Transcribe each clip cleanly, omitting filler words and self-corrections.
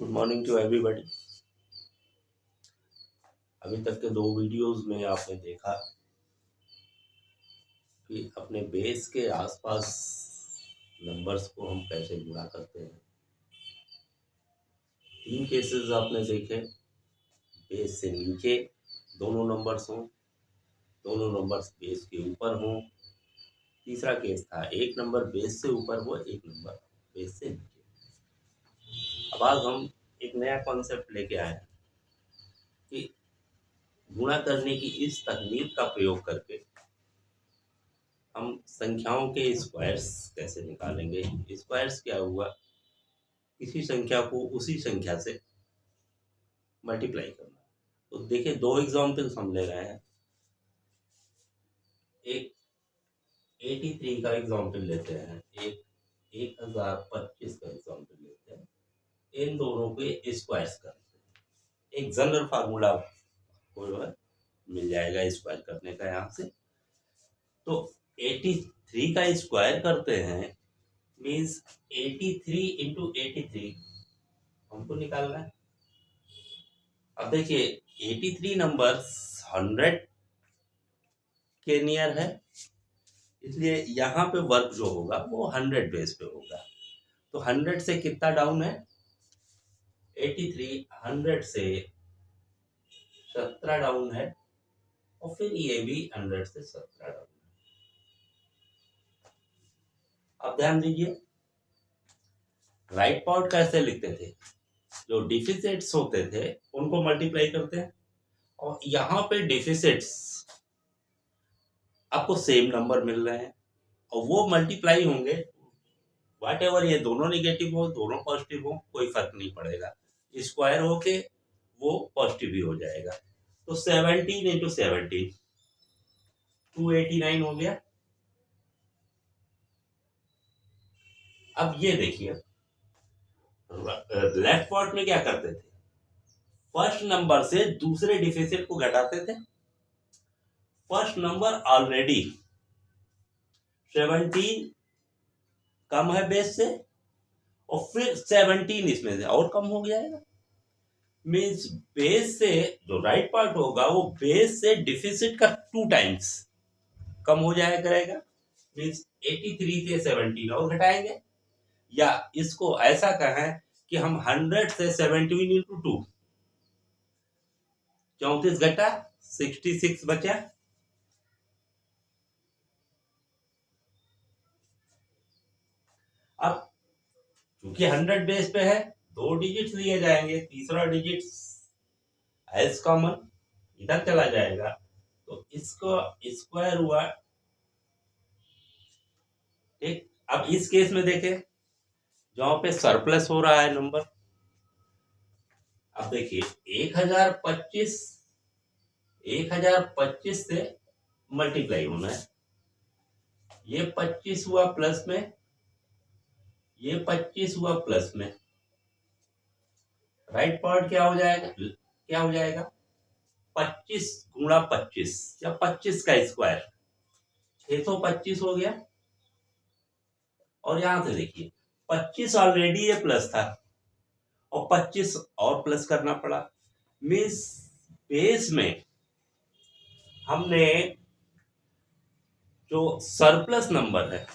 Good morning to everybody. अभी तक के 2 वीडियोस में आपने देखा कि अपने बेस के आसपास नंबर्स को हम कैसे गुणा करते हैं। 3 केसेस आपने देखे, बेस से नीचे दोनों नंबर्स हों, दोनों नंबर्स बेस के ऊपर हों। तीसरा केस था एक नंबर बेस से ऊपर हो, एक नंबर बेस से नीचे। अब आज हम एक नया कॉन्सेप्ट लेके आए हैं कि गुणा करने की इस तकनीक का प्रयोग करके हम संख्याओं के स्क्वायर्स कैसे निकालेंगे। स्क्वायर्स क्या हुआ, किसी संख्या को उसी संख्या से मल्टीप्लाई करना। तो देखिए 2 एग्जाम्पल्स हम ले रहे हैं। एक 83 का एग्जाम्पल लेते हैं, एक 1025 का एग्जाम्पल लेते हैं। इन दोनों के स्क्वायर्स करते हैं। एक जनरल फार्मूला को मिल जाएगा स्क्वायर करने का। यहाँ से तो 83 का स्क्वायर करते हैं मीन्स 83 इंटू 83 हमको निकालना है। अब देखिए 83 नंबर 100 के नियर है, इसलिए यहाँ पे वर्क जो होगा वो 100 बेस पे होगा। तो 100 से कितना डाउन है 83, 100 से 17 डाउन है, और फिर ये भी 100 से 17 डाउन है। अब ध्यान दीजिए राइट पार्ट कैसे लिखते थे, जो डिफिसिट्स होते थे उनको मल्टीप्लाई करते हैं, और यहाँ पे डिफिसिट्स आपको सेम नंबर मिल रहे हैं और वो मल्टीप्लाई होंगे। वाट एवर ये दोनों निगेटिव हो दोनों पॉजिटिव हो कोई फर्क नहीं पड़ेगा, स्क्वायर होके वो पॉजिटिव ही हो जाएगा। तो 17 इंटू 17 289 हो गया। अब ये देखिए लेफ्ट पार्ट में क्या करते थे, फर्स्ट नंबर से दूसरे डिफिसिट को घटाते थे। फर्स्ट नंबर ऑलरेडी 17 कम है बेस से, और फिर 17 इसमें से और कम हो जाएगा। मीन्स बेस से जो राइट पार्ट होगा वो बेस से डिफिसिट का 2 टाइम्स कम हो जाया करेगा। मीन्स 83 से 17 और घटाएंगे, या इसको ऐसा कहें कि हम 100 से 17 इंटू 2 34 घटा 66 बचा। अब क्योंकि 100 बेस पे है 2 डिजिट्स लिए जाएंगे, तीसरा डिजिट एज कॉमन इधर चला जाएगा, तो इसको स्क्वायर हुआ। ठीक, अब इस केस में देखें जहां पे सरप्लस हो रहा है नंबर। अब देखिए 1025 से मल्टीप्लाई होना है, ये 25 हुआ प्लस में, ये 25 हुआ प्लस में। राइट पार्ट क्या हो जाएगा 25 गुणा 25 या 25 का स्क्वायर 625 हो गया। और यहां से देखिए 25 ऑलरेडी ये प्लस था और 25 और प्लस करना पड़ा। मीन्स बेस में हमने जो सरप्लस नंबर है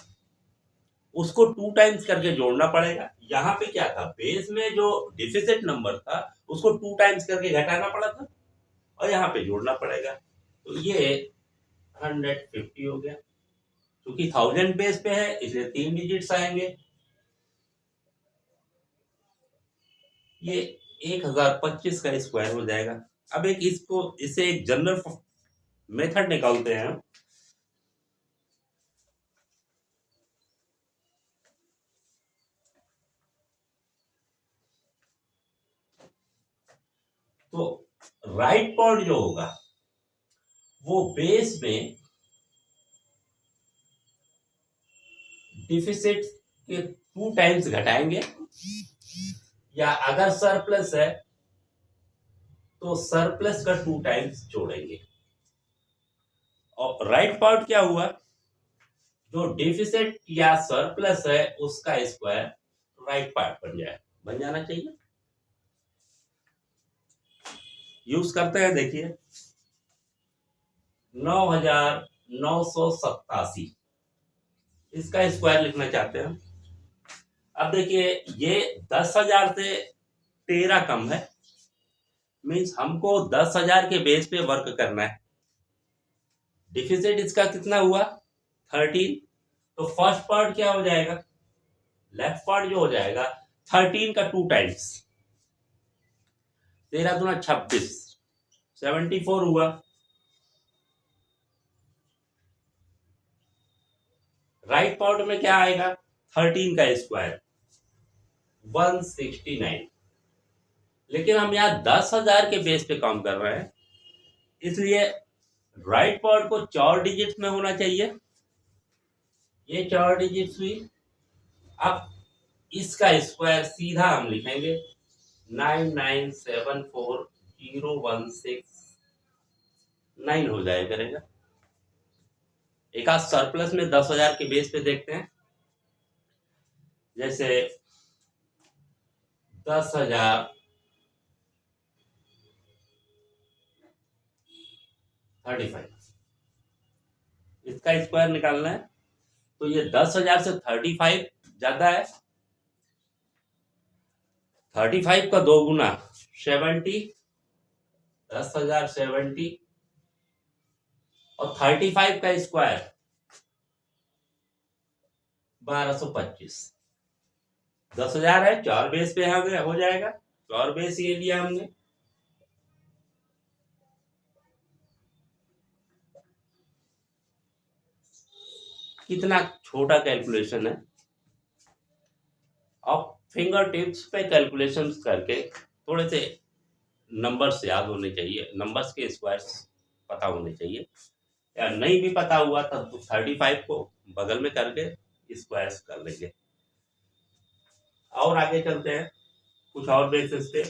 उसको 2 टाइम्स करके जोड़ना पड़ेगा। यहाँ पे क्या था, बेस में जो डिफिसिट नंबर था उसको 2 टाइम्स करके घटाना पड़ा था और यहाँ पे जोड़ना पड़ेगा। तो ये 150 हो गया। क्योंकि 1000 बेस पे है इसलिए 3 डिजिट्स आएंगे। ये 1025 का स्क्वायर हो जाएगा। अब इससे एक जनरल मेथड निकालते हैं। तो राइट पार्ट जो होगा वो बेस में डिफिसिट के 2 टाइम्स घटाएंगे, या अगर सरप्लस है तो सरप्लस का 2 टाइम्स जोड़ेंगे। और राइट पार्ट क्या हुआ, जो डिफिसिट या सरप्लस है उसका स्क्वायर राइट पार्ट बन जाना चाहिए। यूज करते हैं। देखिए 9,987 इसका स्क्वायर लिखना चाहते हैं। अब देखिए ये 10,000 से 13 कम है, मीन्स हमको 10,000 के बेस पे वर्क करना है। डिफिसिट इसका कितना हुआ 13, तो फर्स्ट पार्ट क्या हो जाएगा, लेफ्ट पार्ट जो हो जाएगा 13 का 2 टाइम्स, 13 दूना 26, 74 हुआ। राइट पार्ट में क्या आएगा 13 का स्क्वायर 169, लेकिन हम यहाँ 10,000 के बेस पे काम कर रहे हैं, इसलिए राइट पार्ट को 4 डिजिट में होना चाहिए। ये 4 डिजिट हुई। अब इसका स्क्वायर सीधा हम लिखेंगे 9,974,016,9 हो जाए करेगा। एक आध सरप्लस में 10,000 के बेस पे देखते हैं, जैसे 10,000 35, इसका स्क्वायर निकालना है, तो ये 10,000 से 35 ज्यादा है। 35 का 2 गुना 70, 10,000 70, और 35 का स्क्वायर 1225। 10,000 है, 4 बेस पे हो जाएगा, 4 बेस ये लिया हमने। कितना छोटा कैलकुलेशन है। अब फिंगर टिप्स पे कैलकुलेशन करके थोड़े से नंबर्स याद होने चाहिए, नंबर्स के स्क्वायर्स पता होने चाहिए, या नहीं भी पता हुआ तब तो 35 को बगल में करके स्क्वायर्स कर लेंगे। और आगे चलते हैं कुछ और बेसिस पे।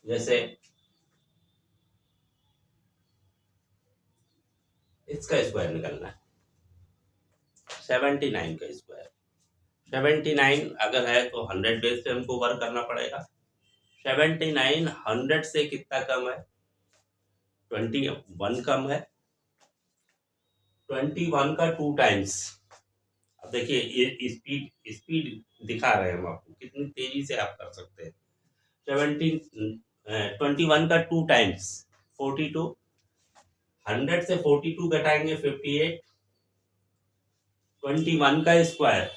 जैसे इसका स्क्वायर निकलना है 79 का स्क्वायर। 79 अगर है तो 100 बेस से हमको वर्क करना पड़ेगा। 79 100 से कितना कम है 21 कम है। 21 का 2 टाइम्स। अब देखिए ये स्पीड स्पीड दिखा रहे हैं हम आपको, कितनी तेजी से आप कर सकते हैं। 21 का 2 टाइम्स 42, 100 से 42 घटाएंगे 58, 21 का स्क्वायर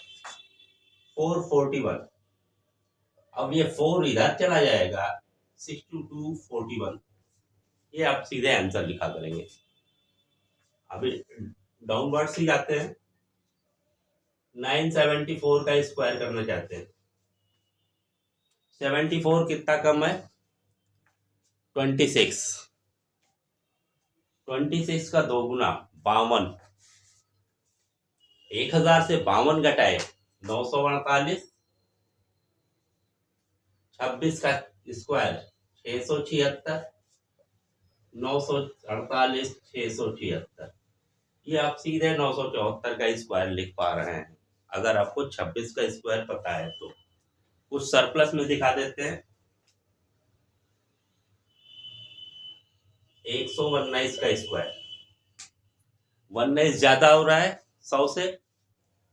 441। अब ये 4 इधर चला जाएगा 6241, ये आप सीधे आंसर लिखा करेंगे। अभी डाउनवर्ड्स ही जाते हैं। 974 का स्क्वायर करना चाहते हैं। 74 कितना कम है 26, 26 का 2 गुना 52, 1000 से 52 घटाए 948, 26 का स्क्वायर 676, 948 676, ये आप सीधे 974 का स्क्वायर लिख पा रहे हैं अगर आपको 26 का स्क्वायर पता है तो। कुछ सरप्लस में दिखा देते हैं। 119 का स्क्वायर, 19 ज्यादा हो रहा है 100 से।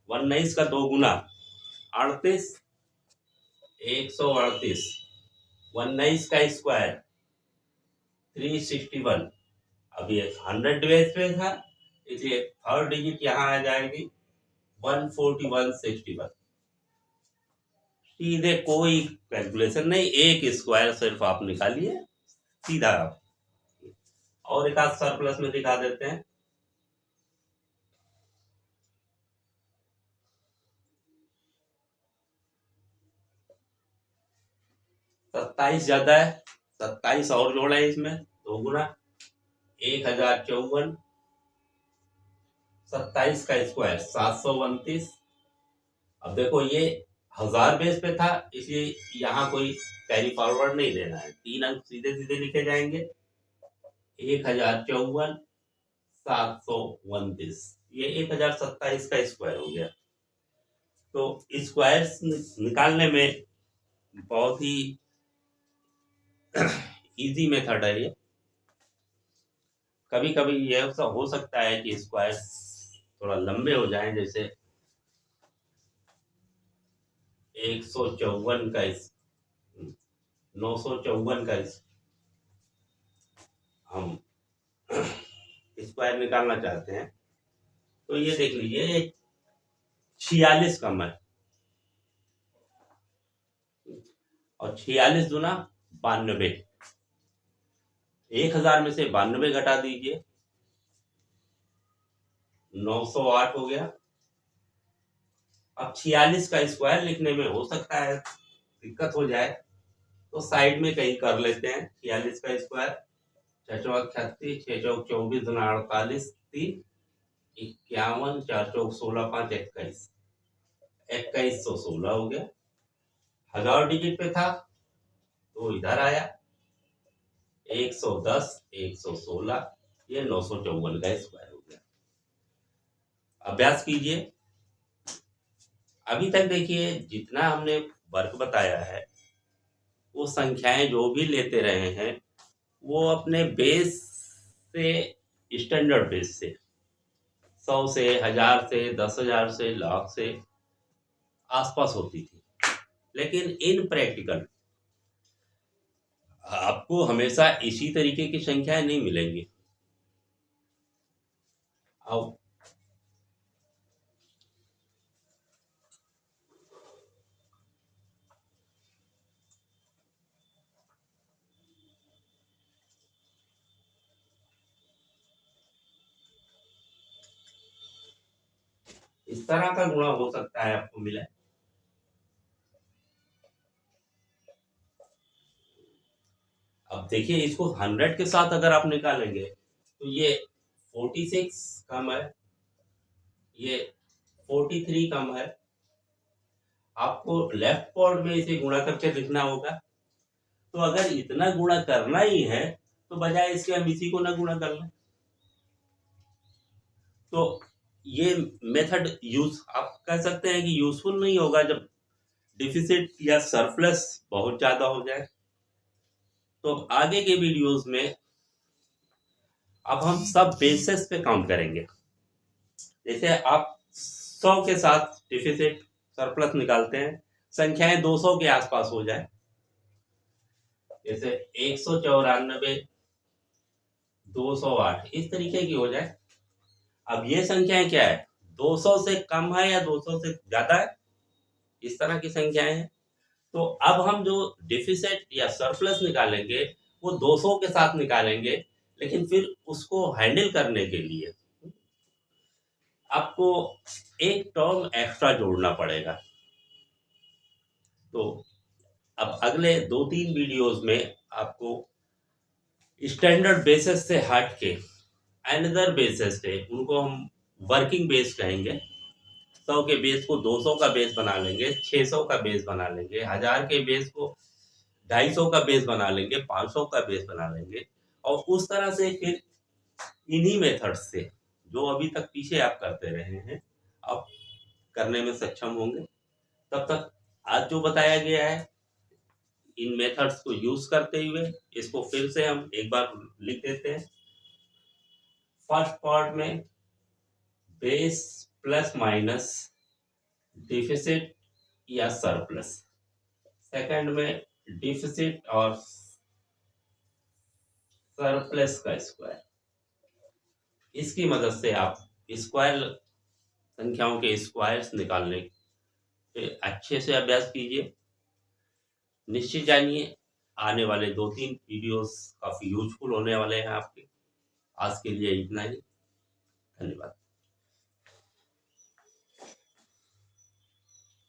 19 का 2 गुना 38, 138, 19 का स्क्वायर 361। अब ये 100 बेस पे था, इसलिए थर्ड डिजिट यहाँ आ जाएगी 14161। सीधे कोई कैलकुलेशन नहीं, एक स्क्वायर सिर्फ आप निकालिए सीधा। और एक आध सरप्लस में दिखा देते हैं। सत्ताईस ज्यादा है, 27 और जोड़ा है इसमें 2 गुना 1054, 27 का स्क्वायर 729। अब देखो ये 1000 बेस पे था, इसलिए यहाँ कोई कैरी फॉरवर्ड नहीं देना है, 3 अंक सीधे सीधे लिखे जाएंगे। 1054,729, ये 1027 का स्क्वायर हो गया। तो स्क्वायर्स निकालने में बहुत ही इजी मेथड है ये। कभी कभी ये हो सकता है कि स्क्वायर्स थोड़ा लंबे हो जाएं, जैसे 154 का 954 का हम स्क्वायर निकालना चाहते हैं, तो ये देख लीजिए 46 कम है, और 46 दूना 92, 1000 में से 92 घटा दीजिए, 908 हो गया। अब 46 का स्क्वायर लिखने में हो सकता है दिक्कत हो जाए, तो साइड में कहीं कर लेते हैं। 46 का स्क्वायर 6 चौक 36, 6 चौक 24 दूना 48, 3 51, 4 चौक 16, 5 21, 2116 हो गया। 1000 डिजिट पे था तो इधर आया 110, 116, ये 954 का स्क्वायर हो गया। अभ्यास कीजिए। अभी तक देखिए जितना हमने वर्क बताया है, वो संख्याएं जो भी लेते रहे हैं वो अपने बेस से, स्टैंडर्ड बेस से, 100 से, 1000 से, 10,000 से, लाख से आसपास होती थी। लेकिन इन प्रैक्टिकल आपको हमेशा इसी तरीके की संख्याएं नहीं मिलेंगी। अब इस तरह का गुणा हो सकता है आपको मिला। अब देखिए इसको 100 के साथ अगर आप निकालेंगे तो ये 46 कम है, ये 43 कम है। आपको लेफ्ट पॉड में इसे गुणा करके लिखना होगा। तो अगर इतना गुणा करना ही है तो बजाय इसके हम इसी को ना गुणा कर लें। तो ये मेथड यूज आप कह सकते हैं कि यूजफुल नहीं होगा जब डिफिसिट या सरप्लस बहुत ज्यादा हो जाए। तो आगे के वीडियोस में अब हम सब बेसिस पे काउंट करेंगे। जैसे आप 100 के साथ डिफिसिट सरप्लस निकालते हैं, संख्याएं 200 के आसपास हो जाए, जैसे 194, 208 इस तरीके की हो जाए। अब ये संख्याएं क्या है, 200 से कम है या 200 से ज्यादा है, इस तरह की संख्याएं हैं। तो अब हम जो डिफिसिट या सरप्लस निकालेंगे वो 200 के साथ निकालेंगे, लेकिन फिर उसको हैंडल करने के लिए आपको एक टर्म एक्स्ट्रा जोड़ना पड़ेगा। तो अब अगले 2-3 वीडियोस में आपको स्टैंडर्ड बेसिस से हट के अनदर बेसिस पे, उनको हम वर्किंग बेस कहेंगे, 100 के बेस को 200 का बेस बना लेंगे, 600 का बेस बना लेंगे, 1000 के बेस को 250 का बेस बना लेंगे, 500 का बेस बना लेंगे, और उस तरह से फिर इन्हीं मेथड से जो अभी तक पीछे आप करते रहे हैं आप करने में सक्षम होंगे। तब तक आज जो बताया गया है इन मेथड्स को यूज करते हुए इसको फिर से हम एक बार लिख देते हैं। फर्स्ट पार्ट में बेस प्लस माइनस डिफिसिट या सरप्लस, सेकंड में डिफिसिट और सरप्लस का स्क्वायर। इसकी मदद से आप स्क्वायर संख्याओं के स्क्वायर्स निकालने पे अच्छे से अभ्यास कीजिए। निश्चित जानिए आने वाले 2-3 वीडियोस काफी यूजफुल होने वाले हैं आपके। आज के लिए इतना ही, धन्यवाद।